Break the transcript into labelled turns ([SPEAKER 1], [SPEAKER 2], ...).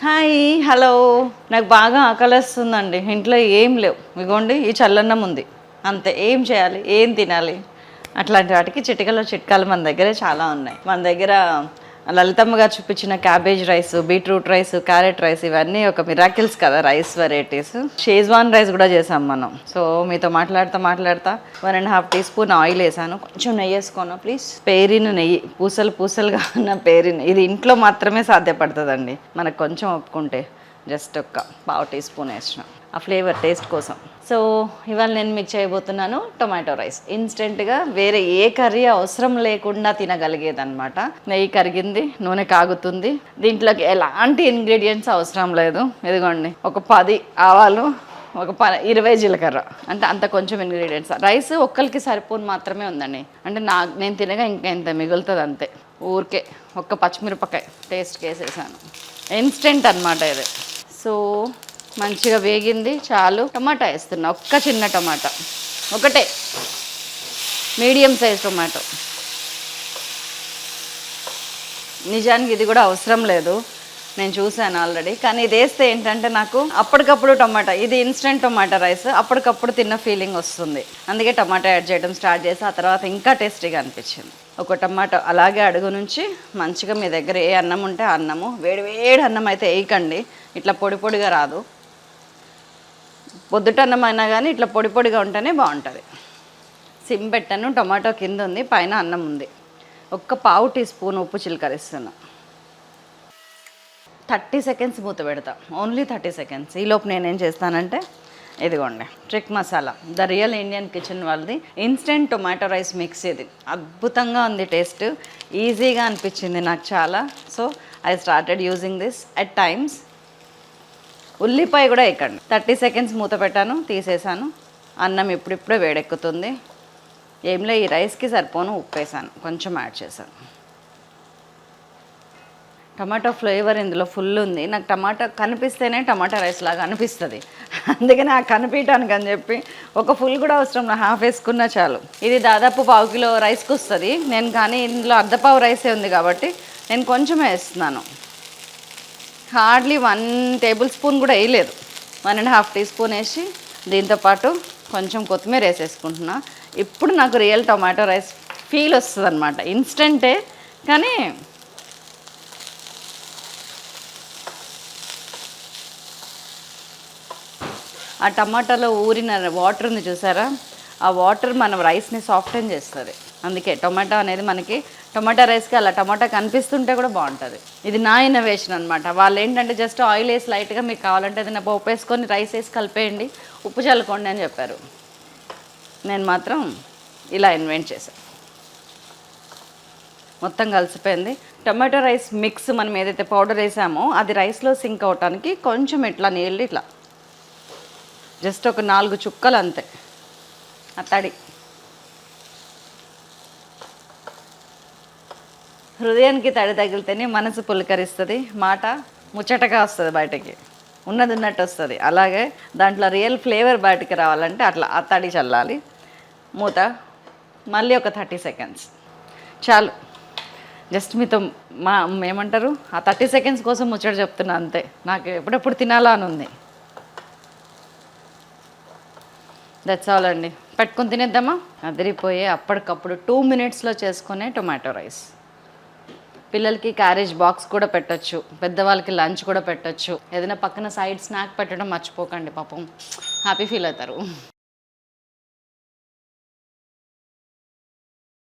[SPEAKER 1] Hi hello. నాకు బాగా ఆకలిస్తుందండి. ఇంట్లో ఏం లేవు. ఇగోండి ఈ చల్లన్నం ఉంది అంతే. ఏం చేయాలి, ఏం తినాలి, అట్లాంటి వాటికి చిట్కాలు మన దగ్గర చాలా ఉన్నాయి. మన దగ్గర లలితమ్మ గారు చూపించిన cabbage rice, beetroot rice, carrot rice ఇవన్నీ ఒక మిరాకిల్స్ కదా రైస్ వెరైటీస్. షేజ్వాన్ రైస్ కూడా చేసాం మనం. సో మీతో మాట్లాడుతా 1.5 టీ స్పూన్ ఆయిల్ వేసాను. కొంచెం నెయ్యి వేసుకోను ప్లీజ్. పేరిన నెయ్యి, పూసలుగా ఉన్న పేరిన, ఇది ఇంట్లో మాత్రమే సాధ్యపడుతుందండి. మనకు కొంచెం ఒప్పుకుంటే జస్ట్ ఒక 1/2 టీ స్పూన్ వేసిన ఆ ఫ్లేవర్ టేస్ట్ కోసం. సో ఇవాళ నేను మీకు చేయబోతున్నాను టొమాటో రైస్. ఇన్స్టెంట్గా వేరే ఏ కర్రీ అవసరం లేకుండా తినగలిగేదన్నమాట. నెయ్యి కరిగింది, నూనె కాగుతుంది, దీంట్లోకి ఎలాంటి ఇంగ్రీడియంట్స్ అవసరం లేదు. ఇదిగోండి ఒక 10 ఆవాలు, ఒక 20 జీలకర్ర, అంటే అంత కొంచెం ఇంగ్రీడియంట్స్. రైస్ ఒక్కరికి సరిపోను మాత్రమే ఉందండి. అంటే నేను తినగా ఇంకా ఇంత మిగులుతుంది అంతే. ఊరికే ఒక్క పచ్చిమిరపకాయ టేస్ట్కి వేసేసాను. ఇన్స్టెంట్ అనమాట ఇది. సో మంచిగా వేగింది, చాలు. టమాటా వేస్తున్నా, ఒక్క చిన్న టమాటా, ఒకటే మీడియం సైజ్ టొమాటో. నిజానికి ఇది కూడా అవసరం లేదు, నేను చూసాను ఆల్రెడీ. కానీ ఇది వేస్తే ఏంటంటే నాకు అప్పటికప్పుడు టమాటా, ఇది ఇన్స్టెంట్ టొమాటో రైస్, అప్పటికప్పుడు తిన్న ఫీలింగ్ వస్తుంది. అందుకే టమాటా యాడ్ చేయడం స్టార్ట్ చేసి ఆ తర్వాత ఇంకా టేస్టీగా అనిపించింది. ఒక టమాటో అలాగే అడుగు నుంచి మంచిగా, మీ దగ్గర ఏ అన్నం ఉంటే ఆ అన్నము, వేడి అన్నం అయితే వేయకండి, ఇట్లా పొడిగా రాదు. పొద్దుట అన్నం అయినా కానీ ఇట్లా పొడిగా ఉంటేనే బాగుంటుంది. సిమ్ పెట్టాను, టమాటో కింద ఉంది, పైన అన్నం ఉంది. ఒక్క 1/2 టీ స్పూన్ ఉప్పు చిలకరిస్తున్నాను. 30 సెకండ్స్ మూత పెడతా, ఓన్లీ 30 సెకండ్స్. ఈలోపు నేనేం చేస్తానంటే ఇదిగోండి trick masala, the real Indian kitchen వాళ్ళది ఇన్స్టెంట్ టొమాటో రైస్ మిక్స్. ఇది అద్భుతంగా ఉంది, టేస్ట్ ఈజీగా అనిపించింది నాకు చాలా. So I started using this at times. ఉల్లిపాయ కూడా ఎక్కండి. 30 సెకండ్స్ మూత పెట్టాను, తీసేసాను. అన్నం ఇప్పుడిప్పుడే వేడెక్కుతుంది. ఏంలే, ఈ రైస్కి సరిపోను ఉప్పు వేసాను, కొంచెం యాడ్ చేశాను. టమాటో ఫ్లేవర్ ఇందులో ఫుల్ ఉంది. నాకు టమాటా కనిపిస్తేనే టమాటా రైస్ లాగా అనిపిస్తుంది. అందుకని ఆ కనిపించడానికి అని చెప్పి ఒక ఫుల్ కూడా అవసరం, నా హాఫ్ వేసుకున్నా చాలు. ఇది దాదాపు 1/2 కిలో రైస్కి వస్తుంది. నేను కానీ ఇందులో 1/2 రైసే ఉంది కాబట్టి నేను కొంచెమే వేస్తున్నాను. హార్డ్లీ 1 టేబుల్ స్పూన్ కూడా వేయలేదు, 1.5 టీ స్పూన్ వేసి దీంతోపాటు కొంచెం కొత్తిమీర వేసేసుకుంటున్నా. ఇప్పుడు నాకు రియల్ టొమాటో రైస్ ఫీల్ వస్తుంది అనమాట. ఇన్స్టెంటే కానీ ఆ టమాటాలో ఊరిన వాటర్ ఉంది చూసారా, ఆ వాటర్ మనం రైస్ని సాఫ్టెన్ చేస్తుంది. అందుకే టొమాటో అనేది మనకి టొమాటో రైస్కి అలా టమాటా కనిపిస్తుంటే కూడా బాగుంటుంది. ఇది నా ఇన్నోవేషన్ అనమాట. వాళ్ళు ఏంటంటే జస్ట్ ఆయిల్ వేసి లైట్గా మీకు కావాలంటే ఏదైనా పోపు వేసుకొని రైస్ వేసి కలిపేయండి, ఉప్పు చల్లుకోండి అని చెప్పారు. నేను మాత్రం ఇలా ఇన్వెంట్ చేశాను. మొత్తం కలిసిపోయింది. టొమాటో రైస్ మిక్స్ మనం ఏదైతే పౌడర్ వేసామో అది రైస్లో సింక్ అవటానికి కొంచెం ఇట్లా నీళ్ళు ఇట్లా జస్ట్ ఒక 4 చుక్కలు అంతే. ఆ తడి హృదయానికి తడి తగిలితేనే మనసు పులకరిస్తుంది, మాట ముచ్చటగా వస్తుంది, బయటకి ఉన్నది ఉన్నట్టు వస్తుంది. అలాగే దాంట్లో రియల్ ఫ్లేవర్ బయటికి రావాలంటే అట్లా ఆ తడి చల్లాలి. మూత మళ్ళీ ఒక 30 సెకండ్స్ చాలు. జస్ట్ మీతో ఏమంటారు, ఆ 30 సెకండ్స్ కోసం ముచ్చట చెప్తున్నా అంతే. నాకు ఎప్పుడెప్పుడు తినాలా అని ఉంది. దట్స్ ఆల్ అండి. పెట్టుకొని తినేద్దామా? అదిరిపోయే అప్పటికప్పుడు 2 మినిట్స్లో చేసుకునే టొమాటో రైస్. పిల్లలకి క్యారేజ్ బాక్స్ కూడా పెట్టచ్చు, పెద్దవాళ్ళకి లంచ్ కూడా పెట్టచ్చు. ఏదైనా పక్కన సైడ్ స్నాక్ పెట్టడం మర్చిపోకండి, పాపం హ్యాపీ ఫీల్ అవుతారు.